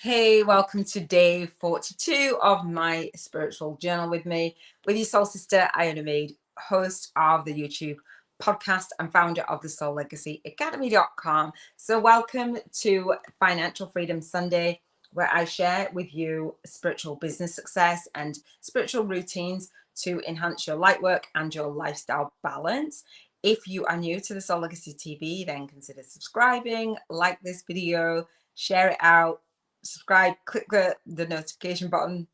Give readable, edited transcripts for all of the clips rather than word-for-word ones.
Hey, welcome to day 42 of my spiritual journal with me, with your soul sister, Iona, host of the YouTube podcast and founder of the SoulLegacyAcademy.com. So welcome to Financial Freedom Sunday, where I share with you spiritual business success and spiritual routines to enhance your light work and your lifestyle balance. If you are new to the Soul Legacy TV, then consider subscribing, like this video, share it out, subscribe, click the notification button,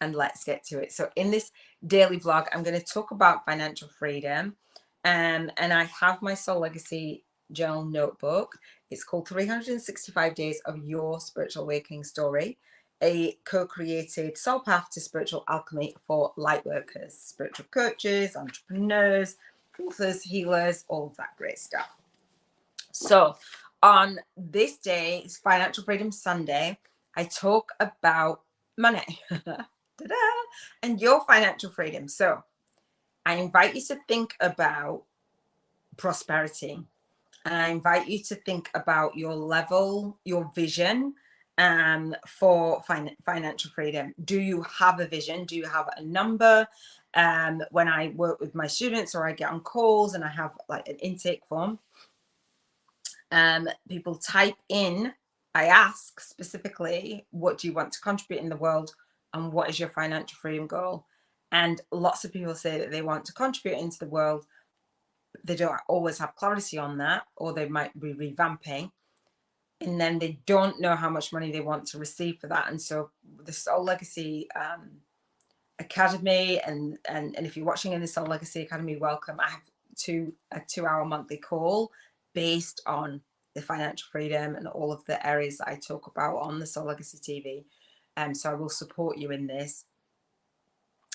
and let's get to it. So in this daily vlog, I'm going to talk about financial freedom, and I have my Soul Legacy journal notebook. It's called 365 Days of Your Spiritual Awakening Story, a co-created soul path to spiritual alchemy for light workers, spiritual coaches, entrepreneurs, authors, healers, all of that great stuff. So on this day, it's Financial Freedom Sunday, I talk about money and your financial freedom. So I invite you to think about prosperity. And I invite you to think about your level, your vision for financial freedom. Do you have a vision? Do you have a number? When I work with my students or I get on calls and I have like an intake form, people type in, I ask specifically, what do you want to contribute in the world and what is your financial freedom goal? And lots of people say that they want to contribute into the world. They don't always have clarity on that, or they might be revamping, and then they don't know how much money they want to receive for that. And so the Soul Legacy Academy, and if you're watching in the Soul Legacy Academy, welcome. I have a 2-hour monthly call based on the financial freedom and all of the areas that I talk about on the Soul Legacy TV. So I will support you in this.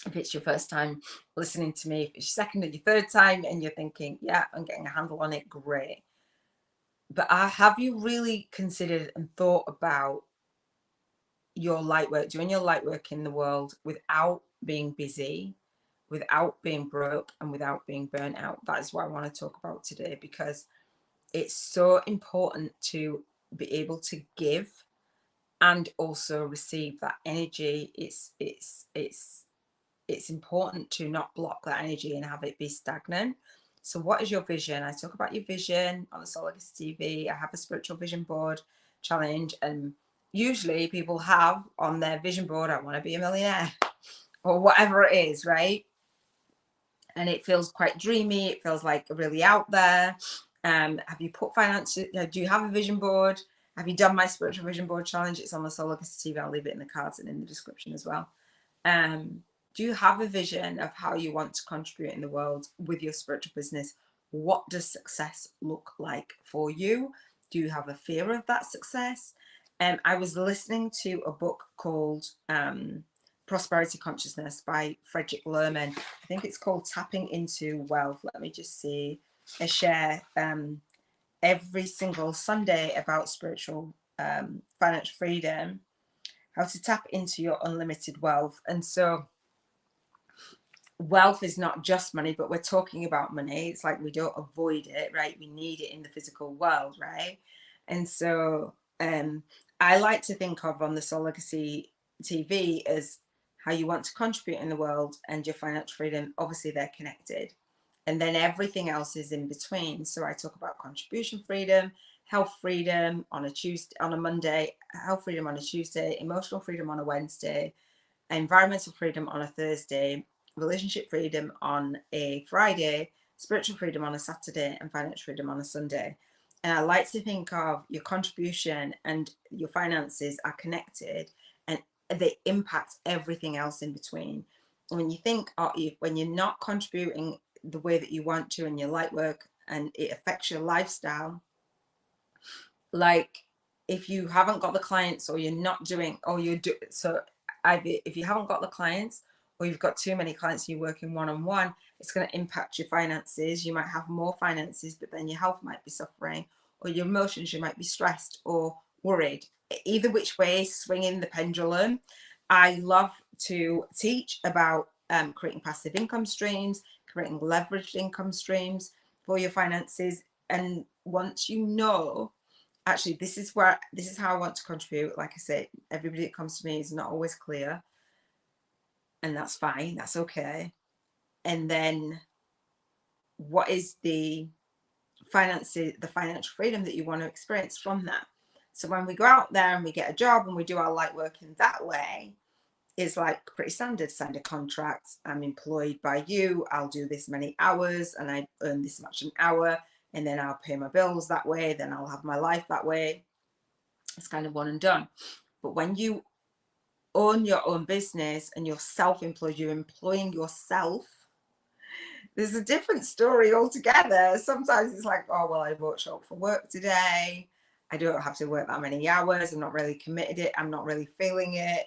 If it's your first time listening to me, if it's your second or your third time and you're thinking, yeah, I'm getting a handle on it, great. But have you really considered and thought about your light work, doing your light work in the world without being busy, without being broke, and without being burnt out? That is what I want to talk about today, because it's so important to be able to give and also receive that energy. It's important to not block that energy and have it be stagnant. So what is your vision? I talk about your vision on the Soul Legacy TV. I have a spiritual vision board challenge, and usually people have on their vision board, I want to be a millionaire, or whatever it is, right? And it feels quite dreamy. It feels like really out there. Have you put finance? Do you have a vision board? Have you done my spiritual vision board challenge? It's on the Soul Legacy TV. I'll leave it in the cards and in the description as well. Do you have a vision of how you want to contribute in the world with your spiritual business? What does success look like for you? Do you have a fear of that success? I was listening to a book called Prosperity Consciousness by Frederick Lerman. I think it's called Tapping into Wealth. Let me just see. I share every single Sunday about spiritual financial freedom, how to tap into your unlimited wealth. And so wealth is not just money, but we're talking about money. It's like we don't avoid it, right? We need it in the physical world, right? And so I like to think of on the Soul Legacy TV as how you want to contribute in the world and your financial freedom. Obviously, they're connected. And then everything else is in between. So I talk about contribution freedom, health freedom on a Tuesday, on a Monday, health freedom on a Tuesday, emotional freedom on a Wednesday, environmental freedom on a Thursday, relationship freedom on a Friday, spiritual freedom on a Saturday, and financial freedom on a Sunday. And I like to think of your contribution and your finances are connected, and they impact everything else in between. When you think, when you're not contributing the way that you want to in your light work and it affects your lifestyle, like if you haven't got the clients, or you're not doing, or you do, so if you haven't got the clients, or you've got too many clients and you're working one-on-one, it's going to impact your finances. You might have more finances, but then your health might be suffering, or your emotions, you might be stressed or worried. Either which way, swinging the pendulum. I love to teach about creating passive income streams, creating leveraged income streams for your finances. And once you know actually, this is how I want to contribute. Like I say, everybody that comes to me is not always clear, and that's fine, that's okay. And then what is the financial freedom that you want to experience from that? So when we go out there and we get a job and we do our light work in that way, it's like pretty standard. Sign a contract, I'm employed by you, I'll do this many hours and I earn this much an hour, and then I'll pay my bills that way, then I'll have my life that way. It's kind of one and done. But when you own your own business and you're self-employed, you're employing yourself, there's a different story altogether. Sometimes it's like, oh, well, I won't show up for work today. I don't have to work that many hours. I'm not really committed it. I'm not really feeling it.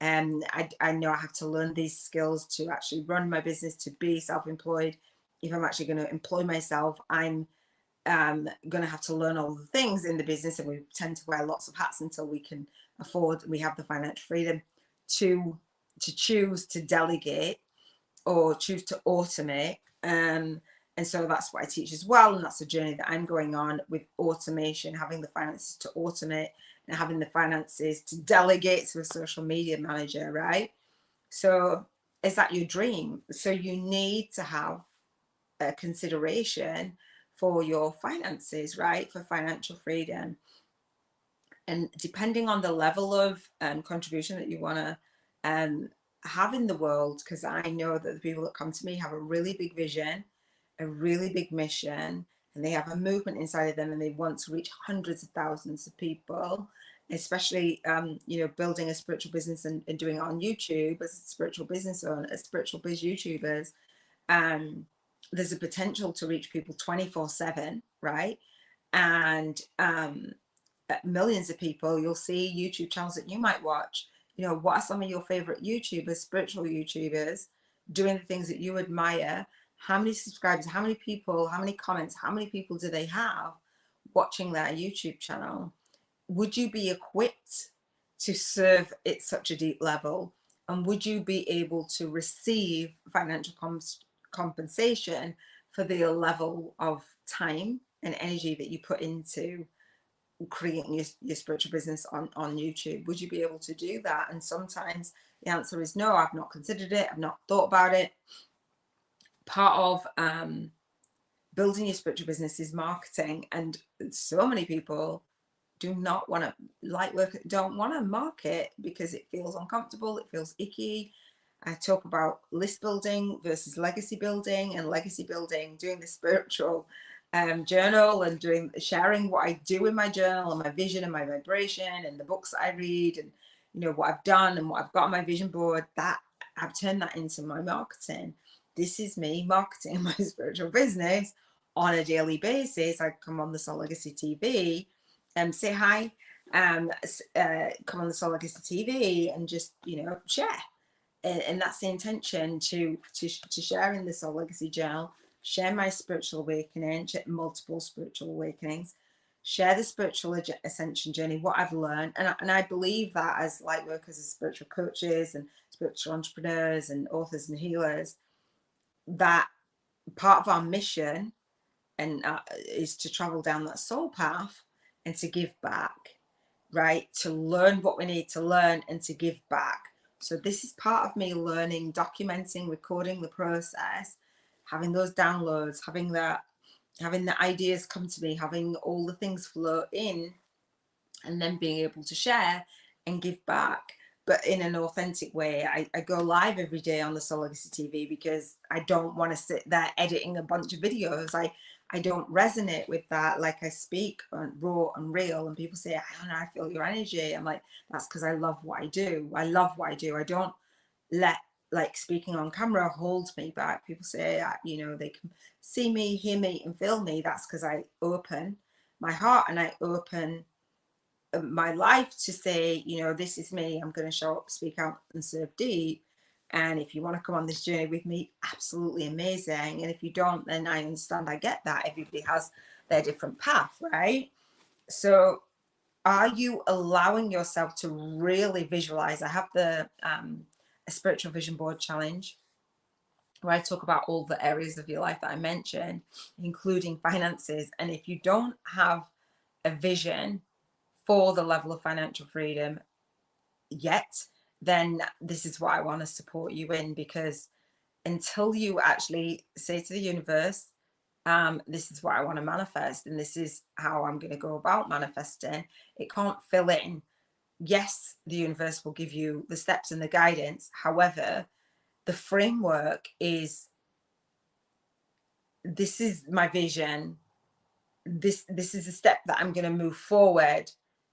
And I know I have to learn these skills to actually run my business, to be self-employed. If I'm actually going to employ myself, I'm going to have to learn all the things in the business. And we tend to wear lots of hats until we can afford, we have the financial freedom to choose to delegate or choose to automate. And so that's what I teach as well. And that's the journey that I'm going on with automation, having the finances to automate and having the finances to delegate to a social media manager, right? So is that your dream? So you need to have a consideration for your finances, right? For financial freedom. And depending on the level of contribution that you want to have in the world, because I know that the people that come to me have a really big vision, a really big mission, and they have a movement inside of them, and they want to reach hundreds of thousands of people, especially building a spiritual business and doing it on YouTube as a spiritual business owner, as spiritual biz YouTubers. There's a potential to reach people 24/7, right? And millions of people. You'll see YouTube channels that you might watch. What are some of your favorite YouTubers, spiritual YouTubers, doing the things that you admire? How many subscribers, how many people, how many comments, how many people do they have watching their YouTube channel? Would you be equipped to serve at such a deep level? And would you be able to receive financial compensation for the level of time and energy that you put into creating your spiritual business on YouTube? Would you be able to do that? And sometimes the answer is no. I've not considered it, I've not thought about it. Part of building your spiritual business is marketing, and so many people do not want to don't want to market because it feels uncomfortable, it feels icky. I talk about list building versus legacy building, and legacy building, doing the spiritual journal and sharing what I do in my journal and my vision and my vibration and the books that I read and what I've done and what I've got on my vision board. That I've turned that into my marketing. This is me marketing my spiritual business on a daily basis. I come on the SoulLegacyTV and say hi, come on the SoulLegacyTV and just share. And that's the intention, to share in the Soul Legacy Journal, share my spiritual awakening, multiple spiritual awakenings, share the spiritual ascension journey, what I've learned. And I believe that as light workers, as spiritual coaches and spiritual entrepreneurs and authors and healers, that part of our mission and is to travel down that soul path and to give back, right? To learn what we need to learn and to give back. So this is part of me learning, documenting, recording the process, having those downloads, having the ideas come to me, having all the things flow in, and then being able to share and give back, but in an authentic way. I go live every day on the SoulLegacyTV because I don't want to sit there editing a bunch of videos. I don't resonate with that. Like, I speak raw and real, and people say, I don't know, I feel your energy. I'm like, that's because I love what I do. I love what I do. I don't let speaking on camera hold me back. People say, they can see me, hear me, and feel me. That's because I open my heart and I open my life to say, this is me. I'm going to show up, speak out, and serve deep. And if you want to come on this journey with me, absolutely amazing. And if you don't, then I understand. I get that. Everybody has their different path, right? So are you allowing yourself to really visualize? I have the a spiritual vision board challenge where I talk about all the areas of your life that I mentioned, including finances. And if you don't have a vision for the level of financial freedom yet, then this is what I want to support you in, because until you actually say to the universe, this is what I want to manifest, and this is how I'm going to go about manifesting, it can't fill in. Yes, the universe will give you the steps and the guidance. However, the framework is, this is my vision. This is a step that I'm going to move forward.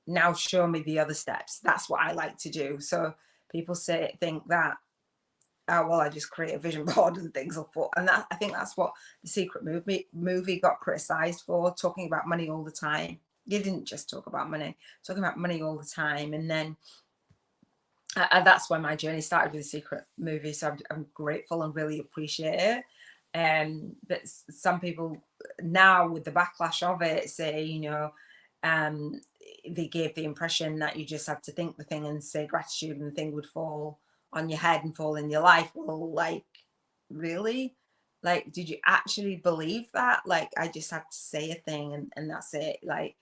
Now show me the other steps. That's what I like to do. So people think that, oh, well, I just create a vision board and things will fall. And that, I think that's what The Secret movie got criticized for, talking about money all the time. You didn't just talk about money, talking about money all the time. And then that's when my journey started with The Secret movie. So I'm grateful and really appreciate it. But some people now, with the backlash of it, say, you know, they gave the impression that you just had to think the thing and say gratitude and the thing would fall on your head and fall in your life. Well, like, really? Like, did you actually believe that? Like, I just had to say a thing and that's it. Like,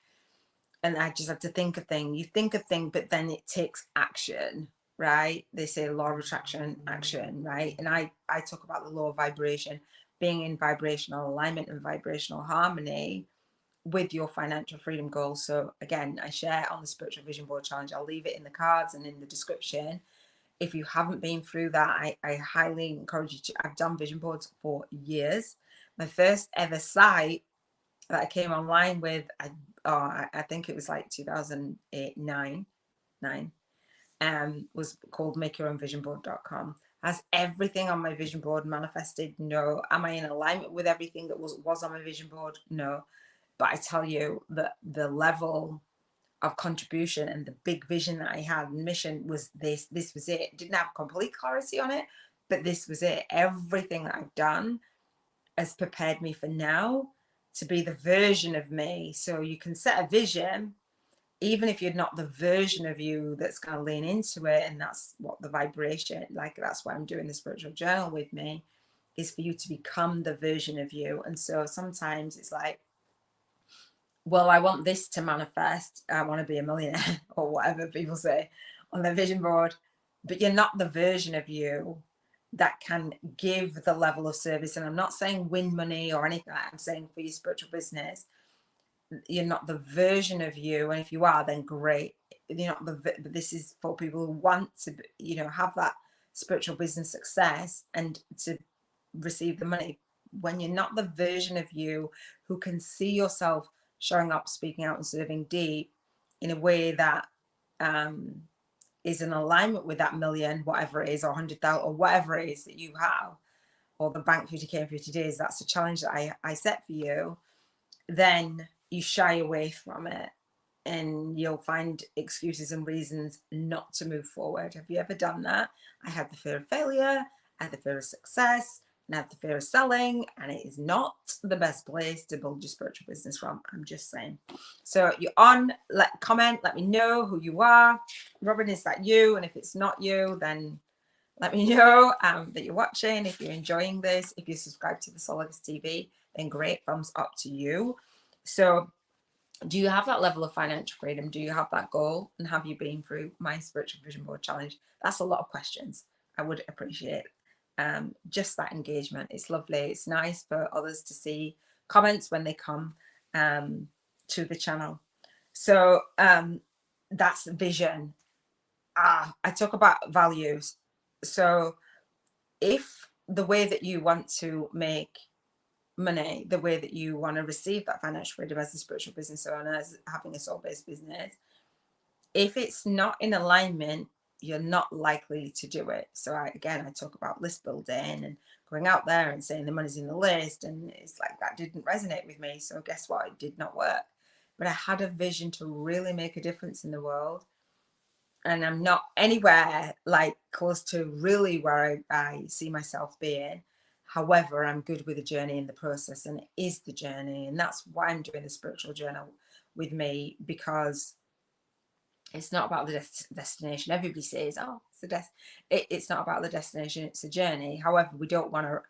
and I just had to think a thing. You think a thing, but then it takes action, right? They say law of attraction, action, right? And I talk about the law of vibration, being in vibrational alignment and vibrational harmony with your financial freedom goals. So again, I share on the Spiritual Vision Board Challenge. I'll leave it in the cards and in the description. If you haven't been through that, I highly encourage you to. I've done vision boards for years. My first ever site that I came online with, I think it was like 2008, 9, was called makeyourownvisionboard.com. Has everything on my vision board manifested? No. Am I in alignment with everything that was on my vision board? No. But I tell you that the level of contribution and the big vision that I had and mission was this was it. Didn't have complete clarity on it, but this was it. Everything that I've done has prepared me for now to be the version of me. So you can set a vision, even if you're not the version of you that's going to lean into it. And that's what the vibration, like, that's why I'm doing the spiritual journal with me, is for you to become the version of you. And so sometimes it's like, well, I want this to manifest. I want to be a millionaire or whatever people say on their vision board, but you're not the version of you that can give the level of service. And I'm not saying win money or anything like that. I'm saying for your spiritual business, you're not the version of you. And if you are, then great. You're not but this is for people who want to, you know, have that spiritual business success and to receive the money. When you're not the version of you who can see yourself showing up, speaking out and serving deep in a way that is in alignment with that million, whatever it is, or 100,000 or whatever it is that you have, or the bank 50K in 50 days, that's a challenge that I set for you, then you shy away from it and you'll find excuses and reasons not to move forward. Have you ever done that? I had the fear of failure, I had the fear of success, and I had the fear of selling, and it is not the best place to build your spiritual business from. I'm just saying. So you're on, comment, let me know who you are. Robin, is that you? And if it's not you, then let me know that you're watching. If you're enjoying this, if you subscribe to the SoulLegacyTV, then great, thumbs up to you. So do you have that level of financial freedom? Do you have that goal? And have you been through my Spiritual Vision Board Challenge? That's a lot of questions. I would appreciate just that engagement. It's lovely. It's nice for others to see comments when they come to the channel. So that's the vision. I talk about values. So if the way that you want to make money, the way that you want to receive that financial freedom as a spiritual business owner, as having a soul-based business, if it's not in alignment, you're not likely to do it. So I talk about list building and going out there and saying the money's in the list, and it's like that didn't resonate with me. So guess what? It did not work. But I had a vision to really make a difference in the world, and I'm not anywhere like close to really where I see myself being. However, I'm good with the journey and the process, and it is the journey. And that's why I'm doing the spiritual journal with me, because it's not about the destination. Everybody says, oh, it's not about the destination, it's a journey. However, we don't want to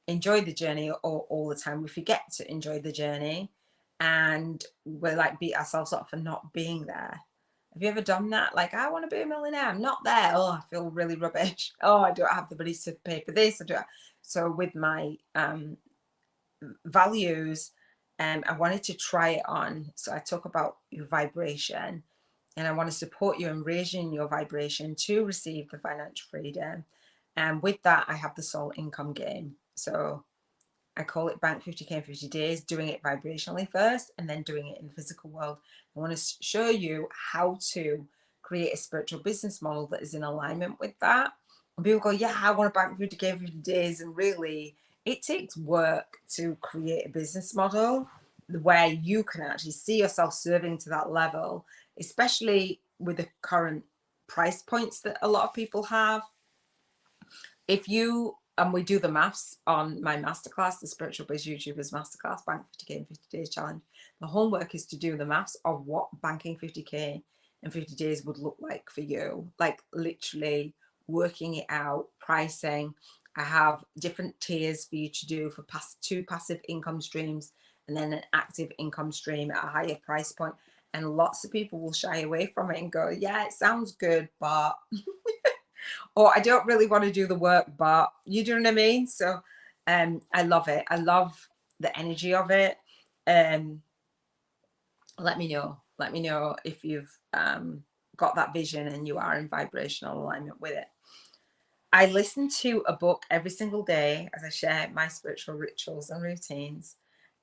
enjoy the journey all the time. We forget to enjoy the journey. and we like beat ourselves up for not being there. Have you ever done that? Like, I want to be a millionaire, I'm not there. Oh, I feel really rubbish. Oh, I don't have the money to pay for this. So with my values, I wanted to try it on. So I talk about your vibration, and I want to support you in raising your vibration to receive the financial freedom. And with that, I have the soul income game. So I call it Bank 50K in 50 days, doing it vibrationally first and then doing it in the physical world. I want to show you how to create a spiritual business model that is in alignment with that. And people go, yeah, I want to bank 50K in 50 days. And really, it takes work to create a business model where you can actually see yourself serving to that level, especially with the current price points that a lot of people have. If you, and we do the maths on my masterclass, the Spiritual Biz YouTubers Masterclass, Bank 50K in 50 Days Challenge. The homework is to do the maths of what banking 50K in 50 days would look like for you. Like literally working it out, pricing. I have different tiers for you to do for two passive income streams and then an active income stream at a higher price point. And lots of people will shy away from it and go, yeah, it sounds good, but or I don't really want to do the work, but you know what I mean? So I love it. I love the energy of it. Let me know if you've got that vision and you are in vibrational alignment with it. I listen to a book every single day as I share my spiritual rituals and routines.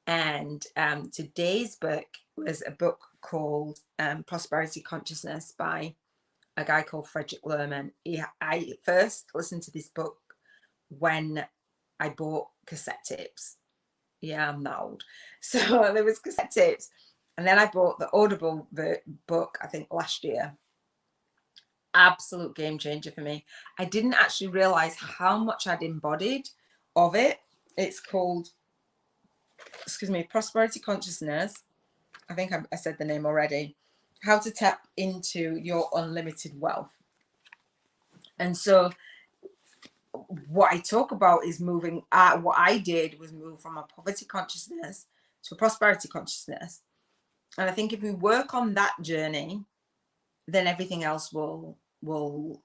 And today's book was a book called Prosperity Consciousness by a guy called Frederick Lerman. I first listened to this book when I bought cassette tapes. Yeah, I'm that old. So there was cassette tapes. And then I bought the Audible book, I think last year. Absolute game changer for me. I didn't actually realize how much I'd embodied of it. It's called, excuse me, Prosperity Consciousness. I think I said the name already. How to tap into your unlimited wealth. And so what I talk about is moving, what I did was move from a poverty consciousness to a prosperity consciousness. And I think if we work on that journey, then everything else will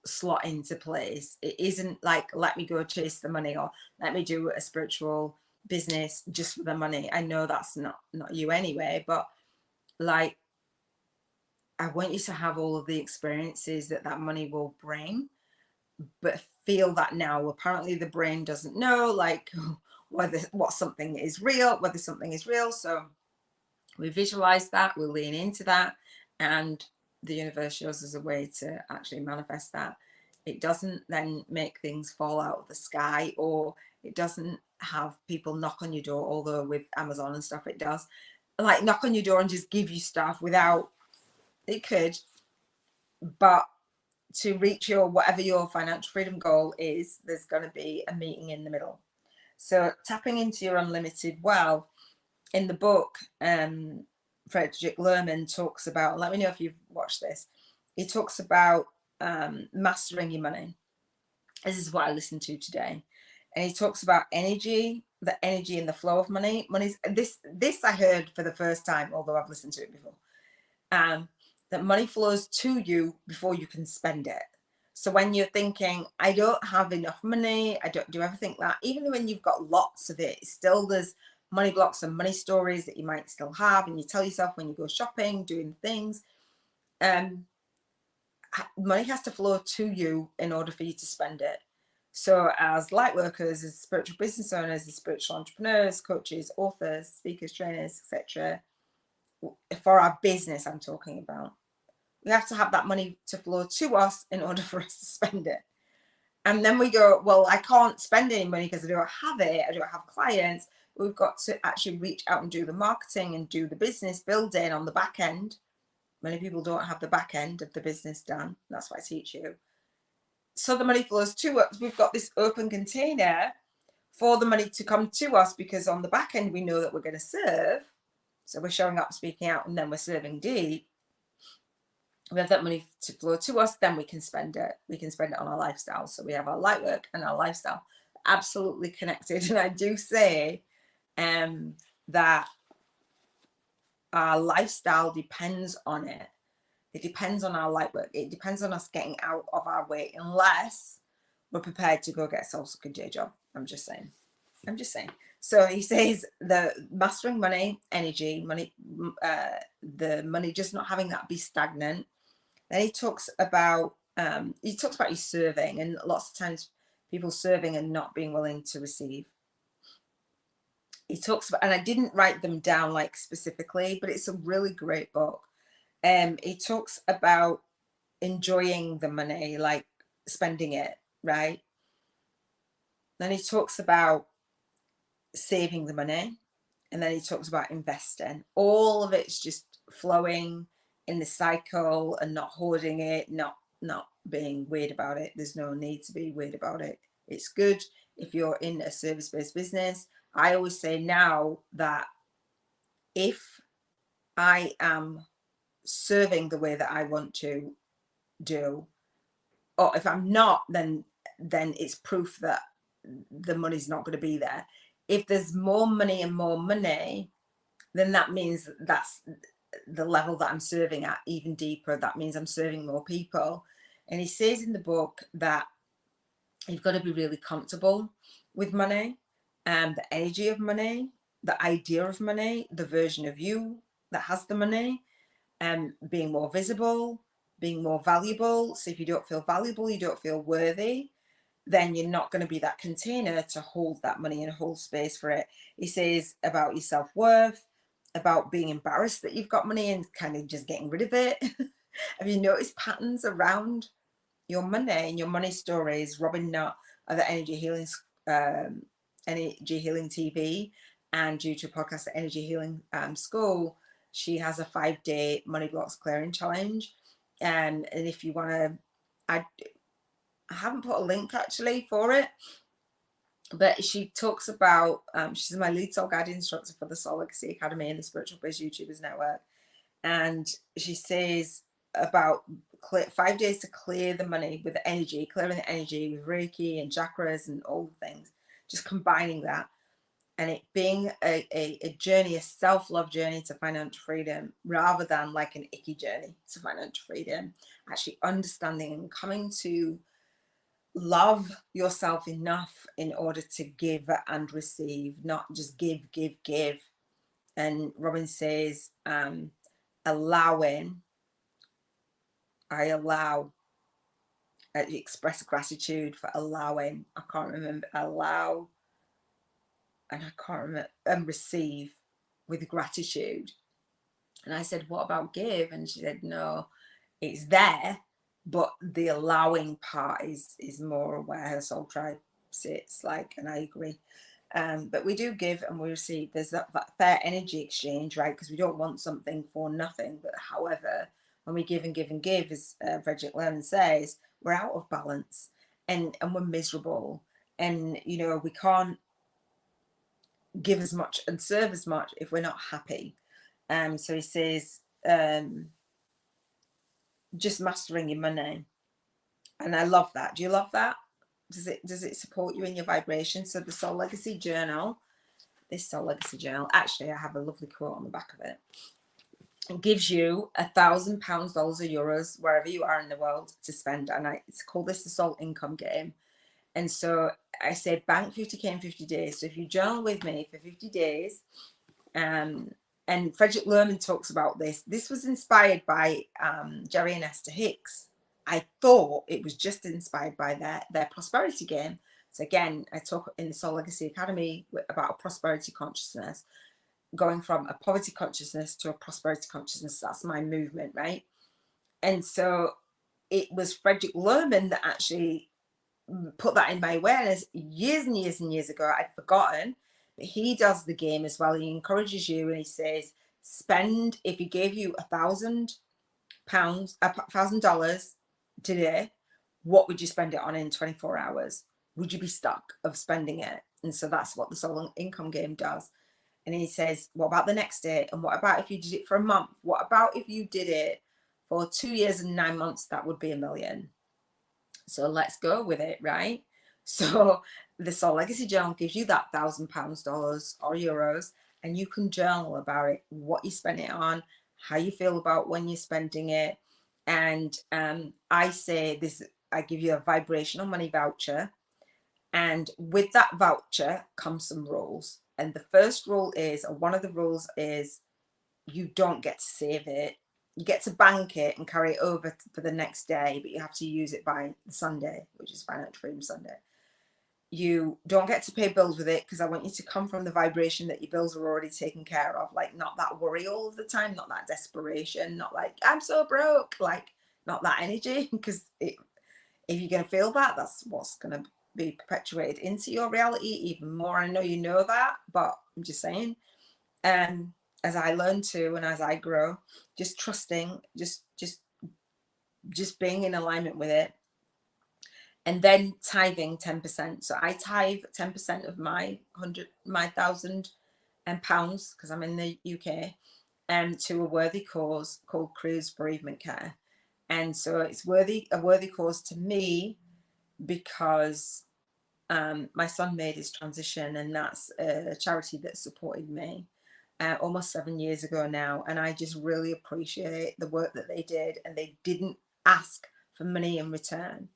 slot into place. It isn't like, let me go chase the money or let me do a spiritual business just for the money. I know that's not you anyway, but like, I want you to have all of the experiences that money will bring, but feel that now. Apparently the brain doesn't know like whether something is real. So we visualize that, we lean into that, and the universe shows us a way to actually manifest that. It doesn't then make things fall out of the sky, or it doesn't have people knock on your door, although with Amazon and stuff it does, like knock on your door and just give you stuff without, it could, but to reach your whatever your financial freedom goal is, there's going to be a meeting in the middle. So tapping into your unlimited wealth, in the book, Frederick Lerman talks about, let me know if you've watched this, he talks about mastering your money. This is what I listened to today. And he talks about energy, the energy and the flow of money. This I heard for the first time, although I've listened to it before. That money flows to you before you can spend it. So when you're thinking, I don't have enough money, do you ever think that? Even when you've got lots of it, still there's money blocks and money stories that you might still have. And you tell yourself when you go shopping, doing things, money has to flow to you in order for you to spend it. So as light workers, as spiritual business owners, as spiritual entrepreneurs, coaches, authors, speakers, trainers, etc., for our business I'm talking about, we have to have that money to flow to us in order for us to spend it. And then we go, well, I can't spend any money because I don't have it, I don't have clients. We've got to actually reach out and do the marketing and do the business building on the back end. Many people don't have the back end of the business done. That's what I teach you. So the money flows to us. We've got this open container for the money to come to us, because on the back end, we know that we're going to serve. So we're showing up, speaking out, and then we're serving deep. We have that money to flow to us, then we can spend it. We can spend it on our lifestyle. So we have our light work and our lifestyle absolutely connected. And I do say that our lifestyle depends on it. It depends on our light work. It depends on us getting out of our way, unless we're prepared to go get a soul-sucking day job. I'm just saying. So he says the mastering money, energy, money, the money, just not having that be stagnant. Then he talks about your serving, and lots of times people serving and not being willing to receive. He talks about, and I didn't write them down like specifically, but it's a really great book. He talks about enjoying the money, like spending it, right? Then he talks about saving the money, and then he talks about investing. All of it's just flowing in the cycle and not hoarding it, not being weird about it. There's no need to be weird about it. It's good if you're in a service-based business. I always say now that if I am serving the way that I want to do, or if I'm not, then it's proof that the money's not going to be there. If there's more money, then that means that's the level that I'm serving at, even deeper. That means I'm serving more people. And he says in the book that you've got to be really comfortable with money, and the energy of money, the idea of money, the version of you that has the money, and being more visible, being more valuable. So if you don't feel valuable, you don't feel worthy, then you're not going to be that container to hold that money and hold space for it. He says about your self-worth, about being embarrassed that you've got money and kind of just getting rid of it. Have you noticed patterns around your money and your money stories? Robin Nutt of the Energy Healing TV, and due to podcast the Energy Healing School, she has a 5-day money blocks clearing challenge. And if you want to, I haven't put a link actually for it, but she talks about, she's my lead soul guide instructor for the Soul Legacy Academy and the Spiritual Biz YouTubers Network. And she says about 5 days to clear the money with the energy, clearing the energy with Reiki and chakras and all the things, just combining that. And it being a journey, a self-love journey to financial freedom, rather than like an icky journey to financial freedom. Actually understanding and coming to love yourself enough in order to give and receive, not just give. And Robin says, allowing, I allow, express gratitude for allowing. I can't remember, allow, and I can't remember, and receive with gratitude. And I said, what about give? And she said, no, it's there, but the allowing part is more where her soul tribe sits, like, and I agree. But we do give and we receive. There's that fair energy exchange, right? Because we don't want something for nothing. But however, when we give and give and give, as Frederick Lerman says, we're out of balance and we're miserable. And, you know, we can't give as much and serve as much if we're not happy. So he says, just mastering your money. And I love that. Do you love that? Does it support you in your vibration? So the Soul Legacy Journal, this Soul Legacy Journal, actually I have a lovely quote on the back of it. It gives you £1,000, dollars or euros, wherever you are in the world, to spend. And it's called this the Soul Income Game. And so I said bank 50k in 50 days. So if you journal with me for 50 days, and Frederick Lerman talks about this. This was inspired by Jerry and Esther Hicks. I thought it was just inspired by their prosperity game. So again, I talk in the Soul Legacy Academy about a prosperity consciousness, going from a poverty consciousness to a prosperity consciousness. That's my movement, right? And so it was Frederick Lerman that actually put that in my awareness years and years and years ago. I'd forgotten. But he does the game as well. He encourages you and he says, spend, if he gave you $1,000 today, what would you spend it on in 24 hours? Would you be stuck of spending it? And so that's what the Soul Income Game does. And he says, what about the next day? And what about if you did it for a month? What about if you did it for 2 years and 9 months? That would be $1 million. So let's go with it, right? So the Soul Legacy Journal gives you that £1,000, dollars or euros, and you can journal about it, what you spend it on, how you feel about when you're spending it. And I say this, I give you a vibrational money voucher, and with that voucher comes some rules. And the first rule is, or one of the rules is, you don't get to save it. You get to bank it and carry it over for the next day, but you have to use it by Sunday, which is Financial Freedom Sunday. You don't get to pay bills with it, because I want you to come from the vibration that your bills are already taken care of. Like, not that worry all of the time, not that desperation, not like, I'm so broke, like, not that energy, because if you're going to feel that, that's what's going to be perpetuated into your reality even more. I know you know that, but I'm just saying, as I learn to, and as I grow, just trusting, just being in alignment with it. And then tithing 10%. So I tithe 10% of my £1,000 because I'm in the UK, to a worthy cause called Cruise Bereavement Care. And so it's a worthy cause to me, because my son made his transition, and that's a charity that supported me almost 7 years ago now. And I just really appreciate the work that they did, and they didn't ask for money in return.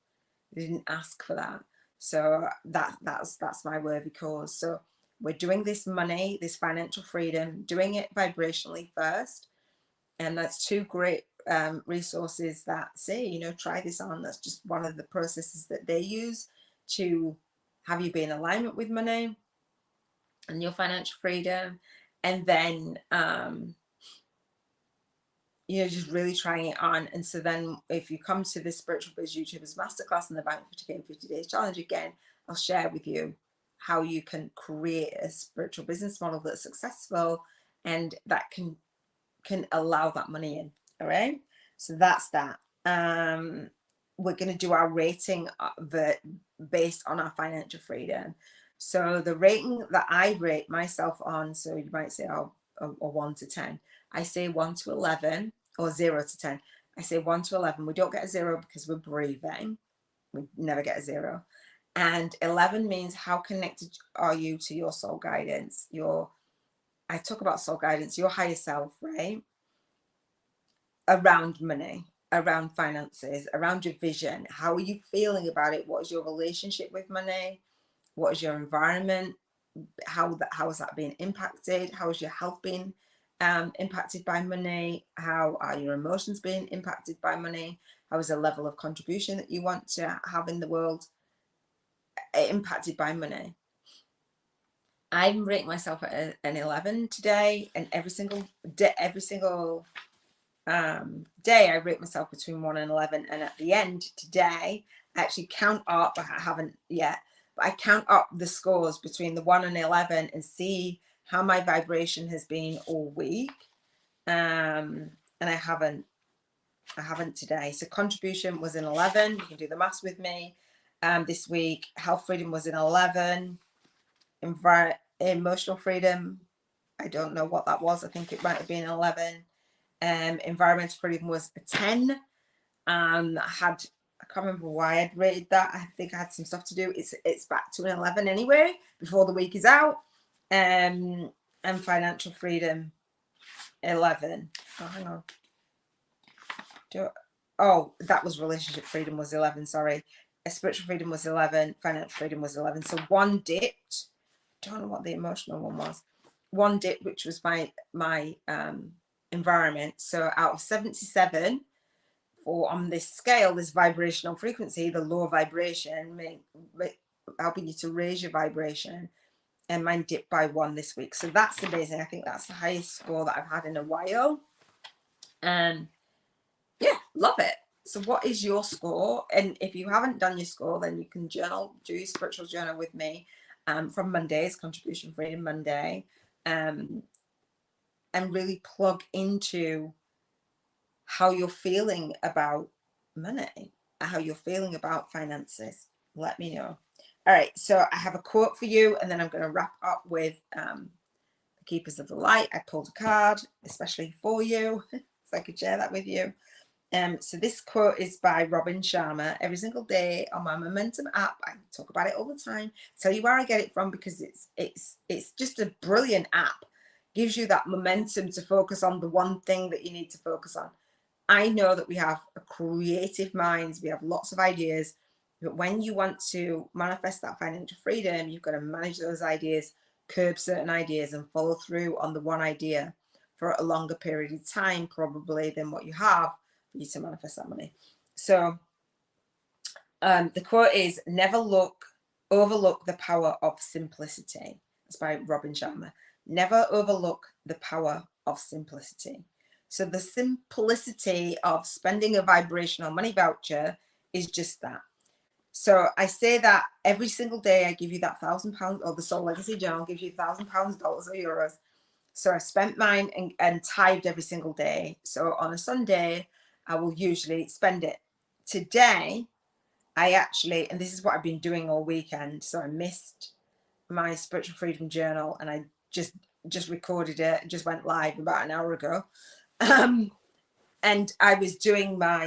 They didn't ask for that. So that's my worthy cause. So we're doing this money, this financial freedom, doing it vibrationally first. And that's two great resources that say, you know, try this on. That's just one of the processes that they use to have you be in alignment with money and your financial freedom. And then you know, just really trying it on. And so then if you come to this Spiritual Biz YouTubers Masterclass and the Bank 50K in 50 Days Challenge, again, I'll share with you how you can create a spiritual business model that's successful and that can allow that money in. All right. So that's that. We're going to do our rating based on our financial freedom. So the rating that I rate myself on, so you might say, oh, or 1 to 10. I say 1 to 11, or 0 to 10. I say 1 to 11. We don't get a 0 because we're breathing. We never get a 0. And 11 means, how connected are you to your soul guidance? I talk about soul guidance, your higher self, right? Around money, around finances, around your vision. How are you feeling about it? What is your relationship with money? What is your environment? How is that being impacted? How is your health being impacted by money? How are your emotions being impacted by money? How is the level of contribution that you want to have in the world impacted by money? I'm rating myself at an 11 today, and every single day I rate myself between 1 and 11. And at the end today, I actually count up, I haven't yet, but I count up the scores between the 1 and 11 and see how my vibration has been all week. And I haven't today. So contribution was an 11. You can do the maths with me. This week, health freedom was an 11. Emotional freedom, I don't know what that was. I think it might have been an 11. Environmental freedom was a 10. I can't remember why I'd rated that. I think I had some stuff to do. It's back to an 11 anyway before the week is out. And financial freedom 11. Oh, hang on. That was relationship freedom was 11. Sorry, spiritual freedom was 11. Financial freedom was 11. So one dipped. I don't know what the emotional one was. One dipped, which was my environment. So out of 77 on this scale, this vibrational frequency, the lower vibration, helping you to raise your vibration, and mine dipped by 1 this week. So that's amazing. I think that's the highest score that I've had in a while. Yeah, love it. So what is your score? And if you haven't done your score, then you can do your spiritual journal with me from Mondays, Contribution Freedom Monday, and really plug into how you're feeling about money, how you're feeling about finances. Let me know. All right, so I have a quote for you, and then I'm going to wrap up with the Keepers of the Light. I pulled a card especially for you, so I could share that with you. So this quote is by Robin Sharma. Every single day on my Momentum app, I talk about it all the time. Tell you where I get it from, because it's just a brilliant app. gives you that momentum to focus on the one thing that you need to focus on. I know that we have a creative minds, we have lots of ideas, but when you want to manifest that financial freedom, you've got to manage those ideas, curb certain ideas, and follow through on the one idea for a longer period of time, probably, than what you have for you to manifest that money. So the quote is, never overlook the power of simplicity. That's by Robin Sharma. Never overlook the power of simplicity. So the simplicity of spending a vibrational money voucher is just that. So I say that every single day I give you that £1,000, or the Soul Legacy Journal gives you £1,000, dollars, or euros. So I spent mine and tithed every single day. So on a Sunday, I will usually spend it. Today, I actually, and this is what I've been doing all weekend, so I missed my Spiritual Freedom Journal, and I just recorded it, just went live about an hour ago. And I was doing my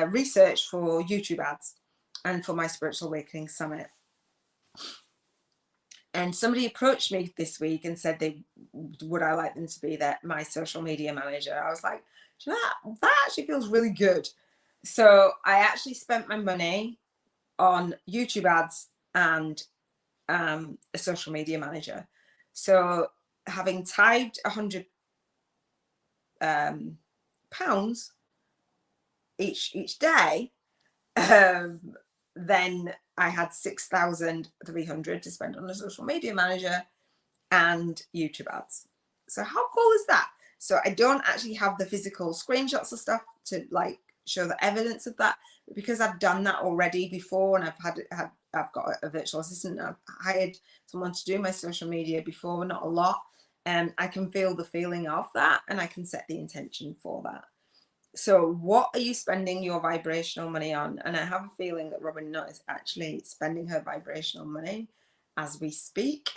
research for YouTube ads and for my Spiritual Awakening Summit. And somebody approached me this week and said would I like them to be my social media manager. I was like, you know, that actually feels really good. So I actually spent my money on YouTube ads and a social media manager. So having tithed £100 each day, then I had 6,300 to spend on a social media manager and YouTube ads. So how cool is that? So I don't actually have the physical screenshots of stuff to like show the evidence of that, but because I've done that already before, and I've got a virtual assistant, I've hired someone to do my social media before, not a lot, and I can feel the feeling of that, and I can set the intention for that. So what are you spending your vibrational money on? And I have a feeling that Robin Nutt is actually spending her vibrational money as we speak,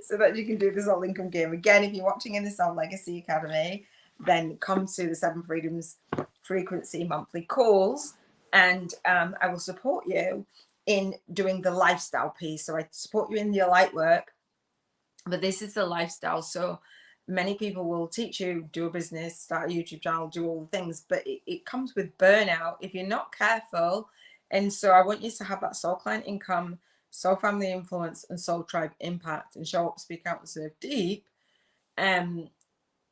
so that you can do the Soul Income Game. Again, if you're watching in the Soul Legacy Academy, then come to the 7 Freedoms frequency monthly calls, and I will support you in doing the lifestyle piece. So I support you in your light work, but this is the lifestyle. So many people will teach you, do a business, start a YouTube channel, do all the things, but it comes with burnout if you're not careful. And so I want you to have that soul client income, soul family influence, and soul tribe impact, and show up, speak out, and serve deep.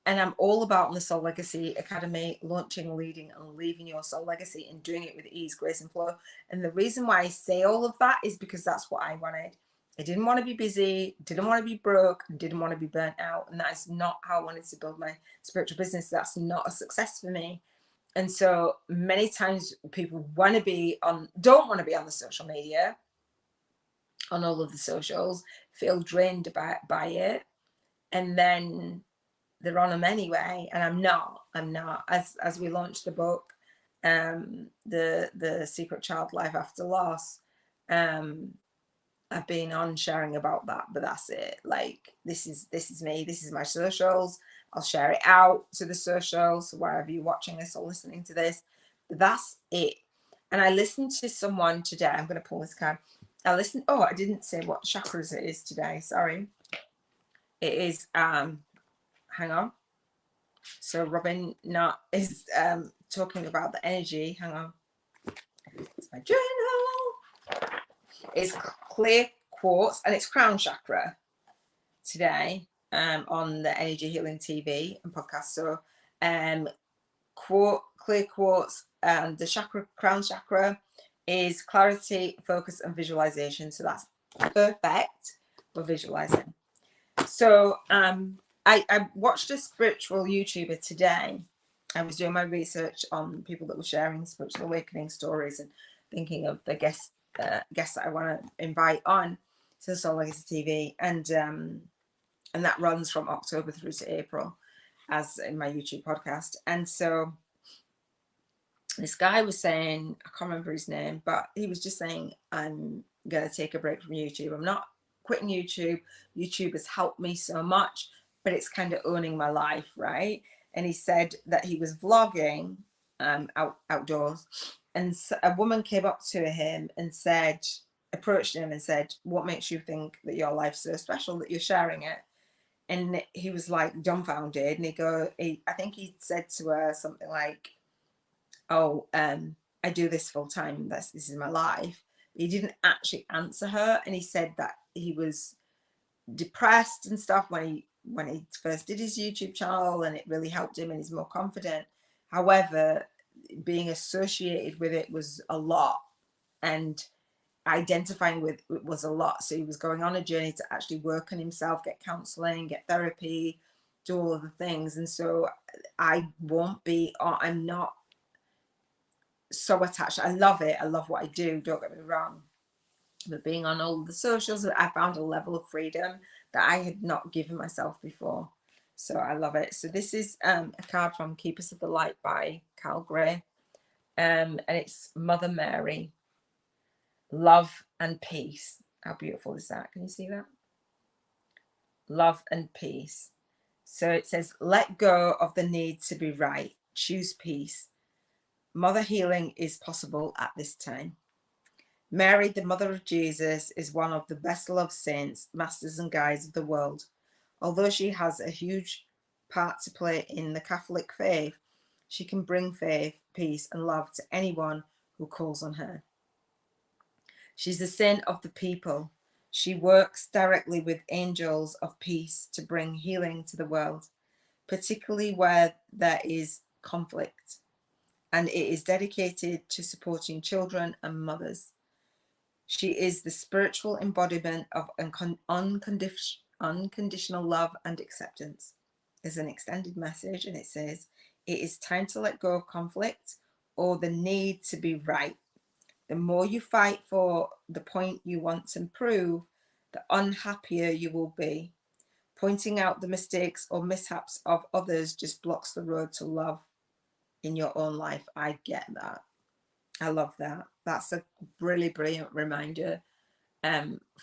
And I'm all about, in the Soul Legacy Academy, launching, leading, and leaving your soul legacy, and doing it with ease, grace, and flow. And the reason why I say all of that is because that's what I wanted. I didn't want to be busy, didn't want to be broke, and didn't want to be burnt out. And that is not how I wanted to build my spiritual business. That's not a success for me. And so many times people don't want to be on the social media, on all of the socials, feel drained by it, and then they're on them anyway. And I'm not. As we launched the book, the Secret Child Life After Loss, I've been on sharing about that, but that's it. Like, this is me, this is my socials. I'll share it out to the socials, wherever you're watching this or listening to this. But that's it. And I listened to someone today. I'm going to pull this card. I didn't say what chakras it is today. Sorry. It is, hang on. So Robin Nutt is talking about the energy. Hang on. It's my journal. It's clear quartz, and it's crown chakra today on the Energy Healing TV and podcast. So clear quartz, and the crown chakra is clarity, focus, and visualization. So that's perfect for visualizing. So I watched a spiritual YouTuber today. I was doing my research on people that were sharing spiritual awakening stories and thinking of the guests that I want to invite on to Soul Legacy TV, and that runs from October through to April, as in my YouTube podcast. And so this guy was saying, I can't remember his name, but he was just saying, I'm gonna take a break from YouTube. I'm not quitting YouTube. YouTube has helped me so much, but it's kind of owning my life, right? And he said that he was vlogging outdoors, and a woman came up to him and said, approached him and said, what makes you think that your life's so special that you're sharing it? And he was like dumbfounded, and I think he said to her something like, oh, I do this full time, this is my life. He didn't actually answer her, and he said that he was depressed and stuff when he first did his YouTube channel, and it really helped him and he's more confident. However, being associated with it was a lot, and identifying with it was a lot. So he was going on a journey to actually work on himself, get counseling, get therapy, do all of the things. And so I'm not so attached. I love it. I love what I do. Don't get me wrong. But being on all the socials, I found a level of freedom that I had not given myself before. So I love it. So this is a card from Keepers of the Light by Carl Gray. And it's Mother Mary, love and peace. How beautiful is that? Can you see that? Love and peace. So it says, let go of the need to be right. Choose peace. Mother healing is possible at this time. Mary, the mother of Jesus, is one of the best loved saints, masters and guides of the world. Although she has a huge part to play in the Catholic faith, she can bring faith, peace, and love to anyone who calls on her. She's the saint of the people. She works directly with angels of peace to bring healing to the world, particularly where there is conflict, and it is dedicated to supporting children and mothers. She is the spiritual embodiment of unconditional love and acceptance. There's an extended message, and it says, it is time to let go of conflict or the need to be right. The more you fight for the point you want to prove, the unhappier you will be. Pointing out the mistakes or mishaps of others just blocks the road to love in your own life. I get that. I love that. That's a really brilliant reminder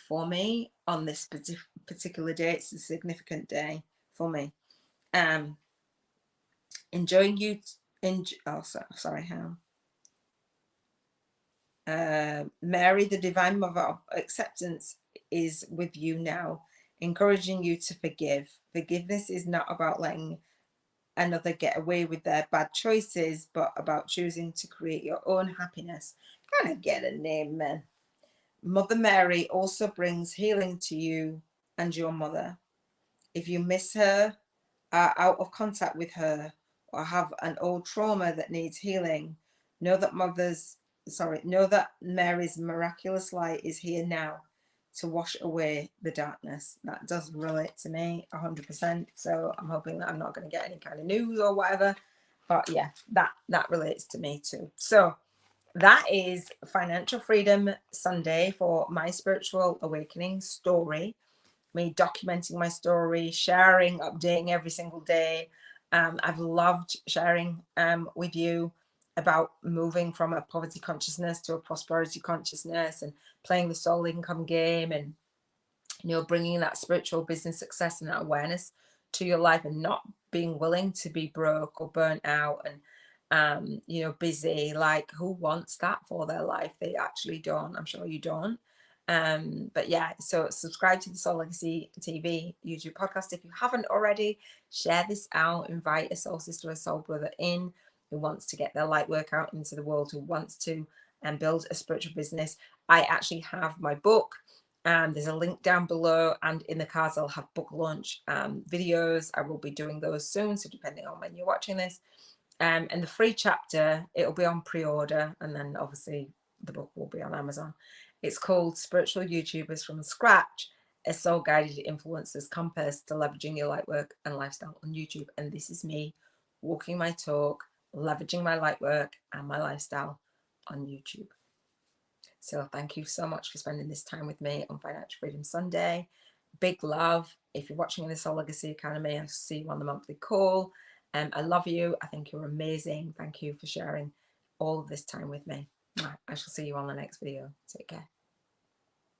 for me on this particular day. It's a significant day for me. Enjoying you. Mary, the divine mother of acceptance, is with you now, encouraging you to forgive. Forgiveness is not about letting another get away with their bad choices, but about choosing to create your own happiness. Kind of get a name, man. Mother Mary also brings healing to you and your mother. If you miss her, are out of contact with her, or have an old trauma that needs healing, know that Mary's miraculous light is here now to wash away the darkness. That does relate to me 100%. So I'm hoping that I'm not going to get any kind of news or whatever. But yeah, that relates to me too. So that is Financial Freedom Sunday for my spiritual awakening story. Me documenting my story, sharing, updating every single day. I've loved sharing with you about moving from a poverty consciousness to a prosperity consciousness, and playing the soul income game, and bringing that spiritual business success and that awareness to your life, and not being willing to be broke or burnt out and busy. Like, who wants that for their life? They actually don't. I'm sure you don't. But yeah, so subscribe to the Soul Legacy TV YouTube podcast if you haven't already. Share this out. Invite a soul sister or a soul brother in who wants to get their light work out into the world, who wants to build a spiritual business. I actually have my book. There's a link down below, and in the cards I'll have book launch videos. I will be doing those soon, so depending on when you're watching this. And the free chapter, it'll be on pre-order, and then obviously the book will be on Amazon. It's called Spiritual YouTubers from Scratch, a soul-guided influencer's compass to leveraging your light work and lifestyle on YouTube. And this is me walking my talk, leveraging my light work and my lifestyle on YouTube. So thank you so much for spending this time with me on Financial Freedom Sunday. Big love. If you're watching in the Soul Legacy Academy, I'll see you on the monthly call. I love you. I think you're amazing. Thank you for sharing all of this time with me. I shall see you on the next video. Take care.